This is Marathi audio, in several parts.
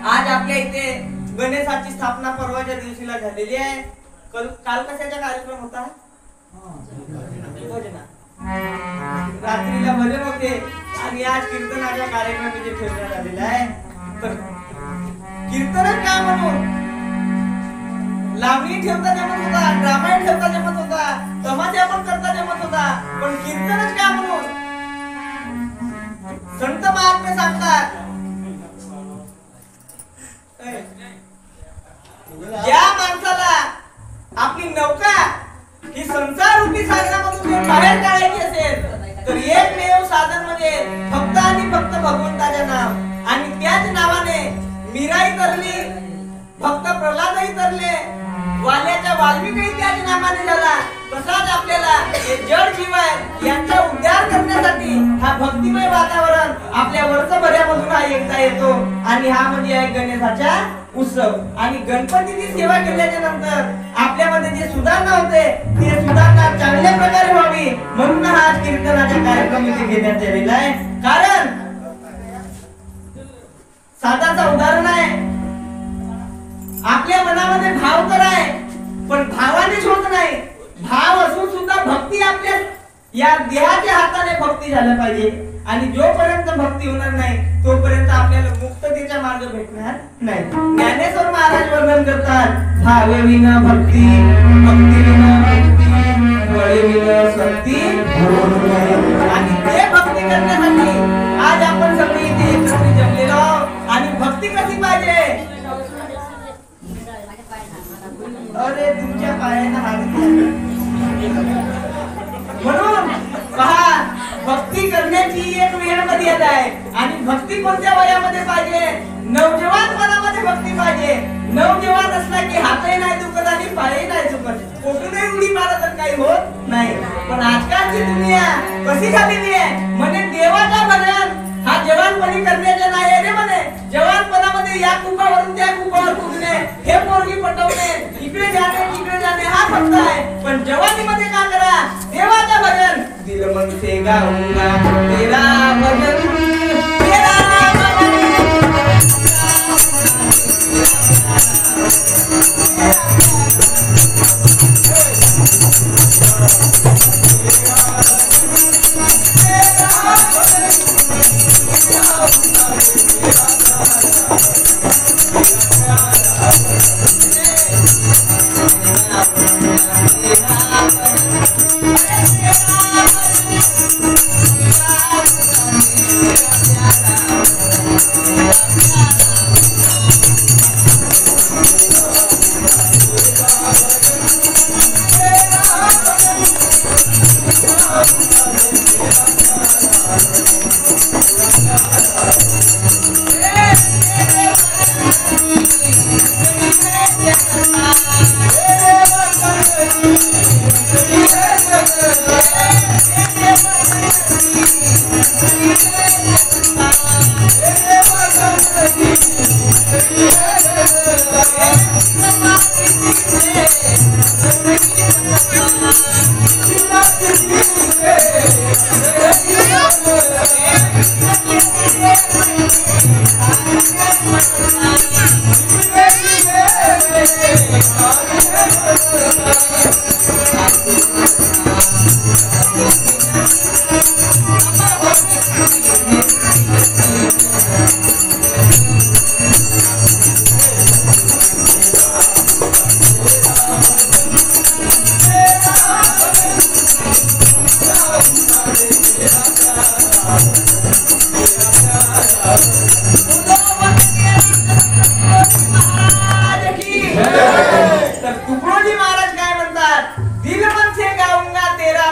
आज आपल्या इथे गणेशाची स्थापना परवाच्या दिवशीला झालेली आहे. काल कशाचा कार्यक्रम होता? भजना. रात्रीला भजन होते आणि आज कीर्तनाचा कार्यक्रम इथे ठेवण्यात आलेला आहे. तर कीर्तन का म्हणून लावणी ठेवता जमत होता, रामायण ठेवता जमत होता, तमाशा पण करता जमत होता, पण कीर्तनच का म्हणून? संत महात्मे सांगतात ज्या माणसाला आपली नौका ही संसार रूपी सागरामधून बाहेर काढायची असेल तर एकमेव साधन म्हणजे फक्त आणि फक्त भगवंताचे नाव. आणि त्याच नावाने मीराई तरली, भक्त प्रल्हादही तरले, वाल्याच्या वाल्मिकी त्याच नावाने झाला. तसाच आपल्याला हे जड जीव आहे यांचा उद्धार करण्यासाठी हा भक्तिमय वातावरण आपल्या वर्षभरामधून हा एकदा येतो. आणि हा म्हणजे आहे गणेशाचा उत्सव. आणि गणपतीची सेवा केल्याच्या नंतर आपल्यामध्ये जे सुधारणा होते ते सुधारणा चांगल्या प्रकारे व्हावी म्हणून हा कीर्तनाचा कार्यक्रम इथे घेण्यात आलेला आहे. कारण साधाचा उदाहरण आहे, आपल्या मनामध्ये भाव तर आहे पण भावानेच होत नाही. भाव असून सुद्धा भक्ती आपल्या या देहाच्या हाताने भक्ती झालं पाहिजे. आणि जोपर्यंत भक्ती होणार नाही तोपर्यंत आपल्याला मुक्ततेचा मार्ग भेटणार नाही. ज्ञानेश्वर महाराज वर्णन करतात, भावे विना भक्ती, भक्ती विना भक्ती, बळे विना शक्ती. आणि ते भक्ती करण्यासाठी आज आपण सगळे इथे एकत्र जमलेलो आहोत. आणि भक्ती कशी पाहिजे? अरे तुमच्या पायाने हात म्हणून पहा, भक्ती करण्याची एक वेळ मर्यादा आहे. आणि भक्ती कोणत्या वयामध्ये पाहिजे? नवजवानपणामध्ये भक्ती पाहिजे. नवजवान असला की हातही नाही दुखत आणि पायही नाही दुखत, कुठूनही उडी मारत तर काही होत नाही. पण आजकालची दुनिया कशी झालेली आहे, म्हणे देवाचा भजन हा जवानपणी करण्याचा नाही रे. म्हणे जवानपणामध्ये या कुपावरून त्या कुपावर कुदणे, हे पोरगी पटवणे, इकडे जाणे तिकडे जाणे हा फक्त आहे. पण जवानीमध्ये का करा? देवाचा भजन. दिल मन से गाऊंगा तेरा भजन, तेरा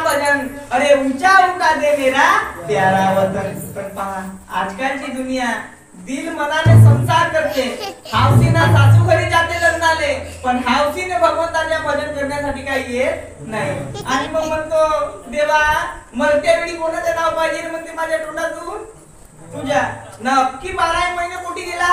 भजन. अरे ऊंचा उठा दे मेरा प्यारा वतन. पण पहा, आजकालची दुनिया दिल मनाने संसार करते. हावसीना सासू घरी जाते लग्नाले, पण हावसीने भगवंताच्या भजन करण्यासाठी काही येत नाही. आणि मग म्हणतो देवा मरत्या वेळी कोणाचं नाव पाहिजे? म्हणते माझ्या तोंडातून तुझ्या. नक्की 12 महिने कुठे गेला?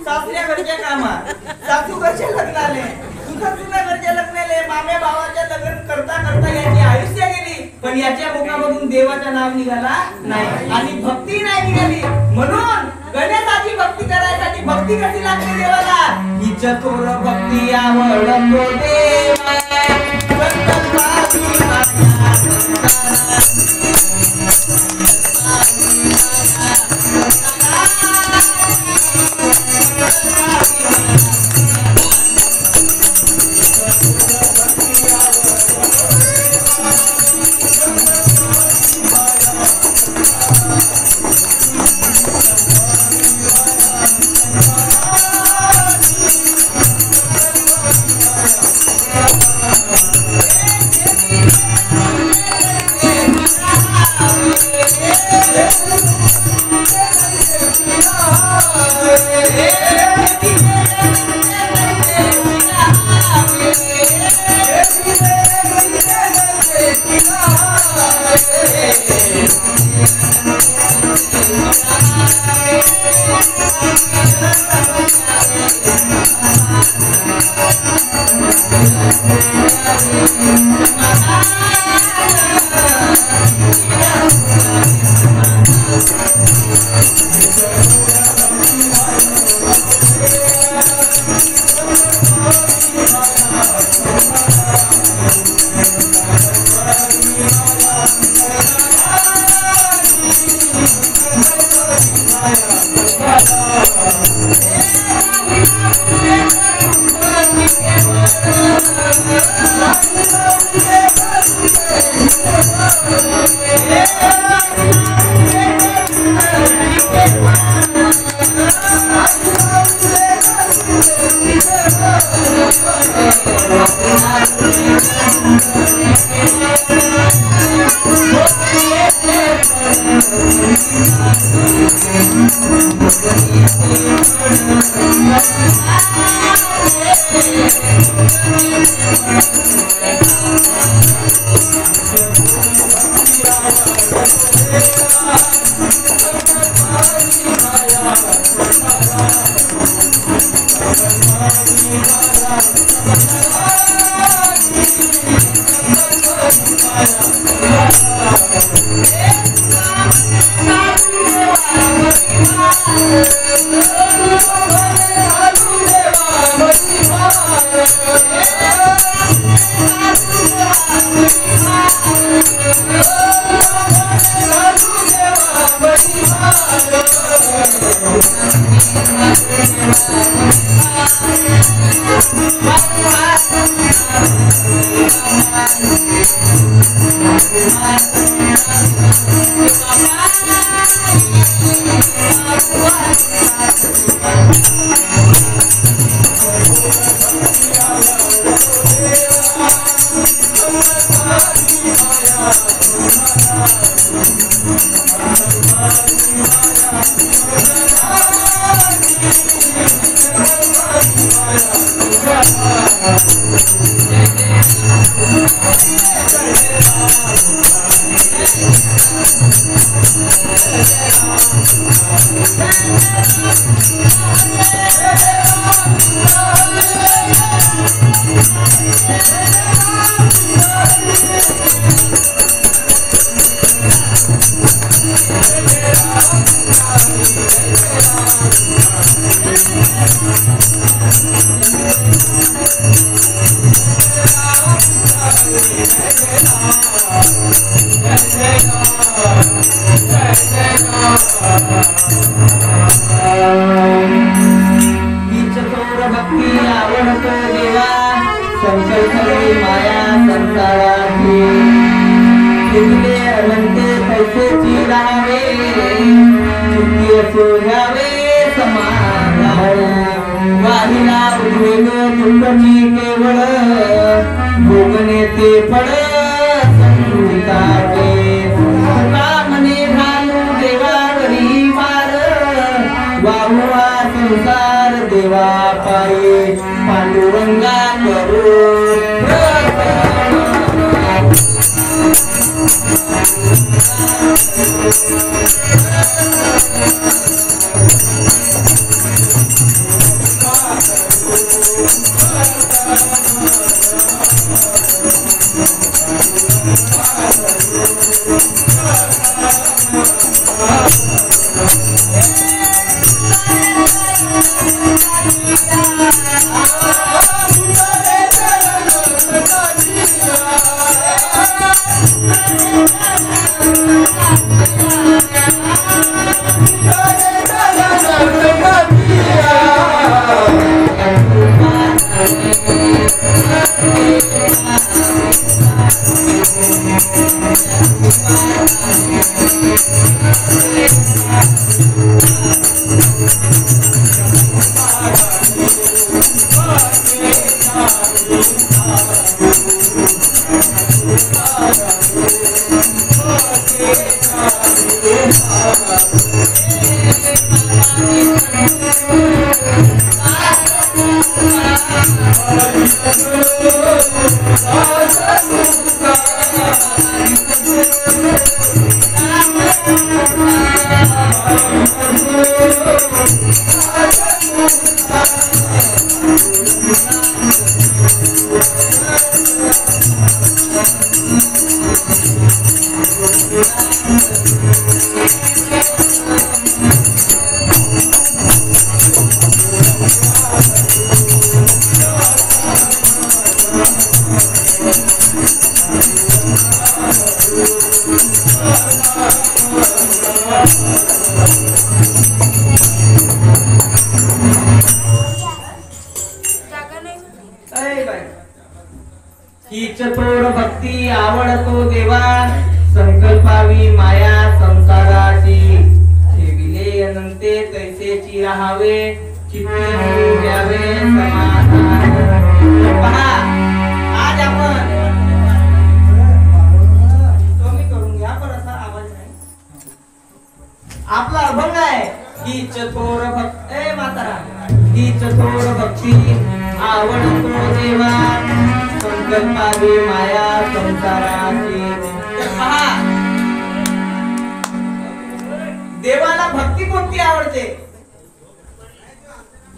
सासऱ्या घरच्या कामात, सासू घरच्या लग्नाले, तुझ्या घरच्या लग्नाले, माम्या भावाच्या लग्न करता करता याची आयुष्य गेली. पण याच्या मुखामधून देवाचं नाव निघाला नाही आणि भक्ती नाही निघाली. म्हणून गणेशाची भक्ती करायसाठी भक्ती भक्ती कशी लागते देवाला ही चतुर भक्ती आवडतो देवा संकल्पाची माया Thank you. चित्ते द्यावे समाधान. पहा आज आपण कमी करून घ्या पर असा आवाज नाही. आपला अभंग आहे हीच थोर भक्त ए म्हातारा हीच थोर भक्ती आवडतो देवा संकल्पावी माया संसाराची. पहा देवाला भक्ती कोणती आवडते.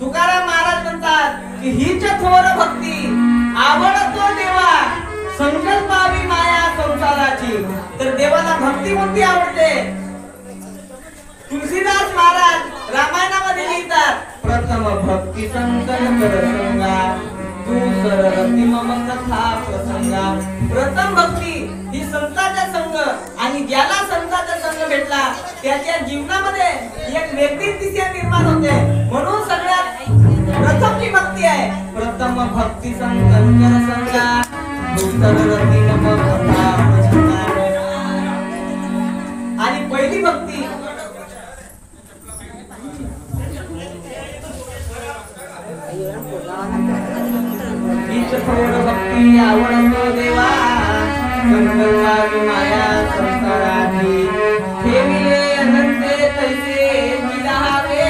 तुकाराम महाराज म्हणतात की हीच थोर भक्ती आवडतो देवा संकल्पावी माया संसाराची. तर देवाला भक्ती कोणती आवडते. तुलसीदास महाराज रामायणामध्ये लिहितात प्रथम भक्ती संकल्प संगा दुसर रती मम कथा प्रसंगा. प्रथम भक्ती ही संतांचा संघ आणि ज्याला संतांचा संघ भेटला त्याच्या जीवनामध्ये एक वेगळीच दिशा निर्माण होते. म्हणून सगळ्यात प्रथमची भक्ती आहे प्रथम भक्ती संकल्प संगा दुसर रती मम कथा प्रसंगा. आणि पहिली भक्ती थोर भक्ती आवडतो देवा संकल्पावी माया संसाराची. ठेविले अनंते तैसे जिलावे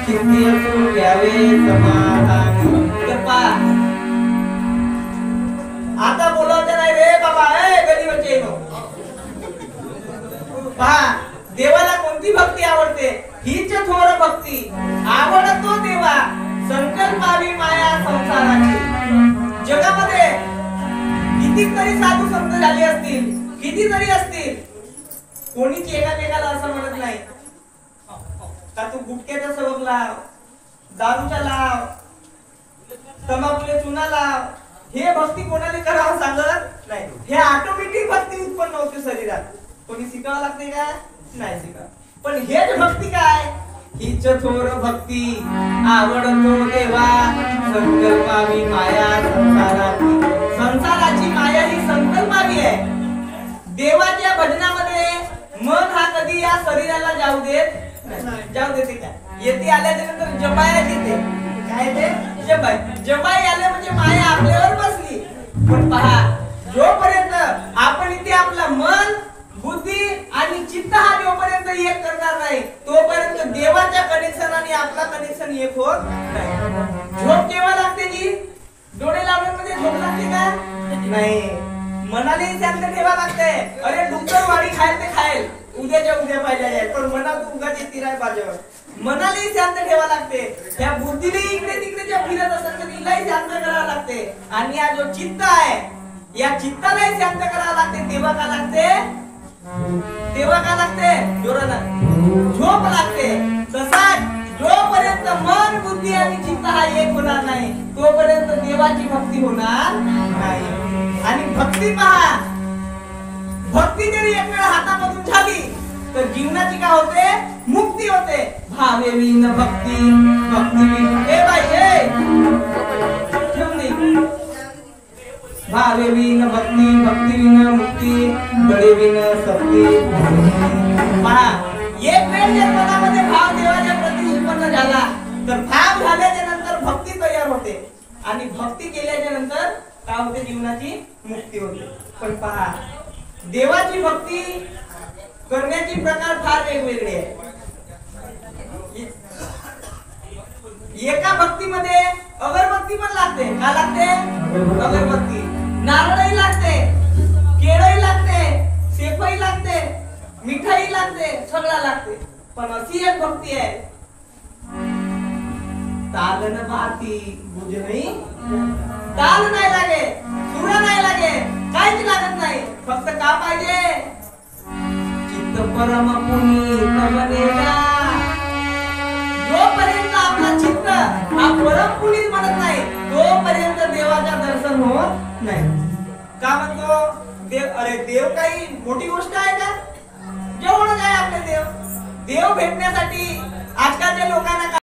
किती असू द्यावे समाधान. आता बोलावते नाही रे बाबा ए गलीवरचे पहा देवाला कोणती भक्ती आवडते. हीच थोर भक्ती आवडतो देवा संकल्पावी माया संसाराची. जगामध्ये कितीतरी साधू संत झाले असतील कितीतरी असतील कोणीच एकामेकाला असं म्हणत नाही का तू गुटख्याचा सबब लाव दारूचा लाव तंबाखूला चुना लाव. हे भक्ती कोणाला करावं सांगत नाही. हे ऑटोमॅटिक भक्ती उत्पन्न होते शरीरात. कोणी शिकावं लागते का नाही शिकावं. पण हेच भक्ती काय हीच थोर भक्ती आवडतो देवा संकल्पावी माया संसाराची. संसाराची माया ही संकल्पावी आहे. देवाच्या भजनामध्ये मन हा कधी या शरीराला जाऊ देते का. येते आल्याच्या नंतर जपाया येते काय ते जपाई आले म्हणजे माया आपल्यावर बसली. पण पहा जोपर्यंत आपण इथे आपला मन बुद्धी आणि चित्त हा जोपर्यंत एक करणार नाही तोपर्यंत देवाच्या कनेक्शन आणि आपला कनेक्शन एक होत नाही. झोप केव्हा लागते जी डोळे लावण्यामध्ये झोप लागते का नाही. मनालाही शांत ठेवा लागते. अरे डुक्कर वाडी खायला ते खाईल उद्याच्या उद्या पाहिजे जाईल पण मनात उगाच येते नाही बाजूवर. मनालाही शांत ठेवा लागते. त्या बुद्धीने इकडे तिकडे ज्या फिरत असेल तर तिलाही शांत करावं लागते. आणि हा जो चित्त आहे या चित्तालाही शांत करावं लागते. तेव्हा का लागते जोरानं झोप लागते. तसाच जोपर्यंत मन बुद्धी आणि चित्त हा एक होणार नाही तोपर्यंत देवाची भक्ती होणार नाही. आणि भक्ती पहा भक्ती जरी एक वेळ हातामधून झाली तर जीवनाची काय होते मुक्ती होते. भावे विन भक्ती भक्ती विन ए बाई भावे विन भक्ती भक्ती विन मुक्ती बळे विन शक्ती. पहा एक वेळ जर मनामध्ये भाव देवाच्या प्रती उत्पन्न झाला तर भाव झाल्याच्या नंतर भक्ती तयार होते आणि भक्ती केल्याच्या नंतर काय होते जीवनाची मुक्ती होते. पण पहा देवाची भक्ती करण्याचे प्रकार फार वेगवेगळे आहेत. एका भक्तीमध्ये अगरबत्ती पण लागते. का लागते अगरबत्ती. नारळही लागते केळही लागते शेफही लागते मिठाई लागते सगळं लागते. पण अशी एक भक्ती आहे ताल न भाती बुझ नाही. ताल नाही लागे सूर नाही लागे काहीच लागत नाही. फक्त का पाहिजे चित्त परम पुनीत बनेगा. जोपर्यंत आपला चित्त हा परम पुनीत बनत नाही तोपर्यंत देवाचा दर्शन होत नाही. का म्हणतो देव. अरे देव काही मोठी गोष्ट आहे का. जेवढं काय आपले देव भेटण्यासाठी आजकालच्या लोकांना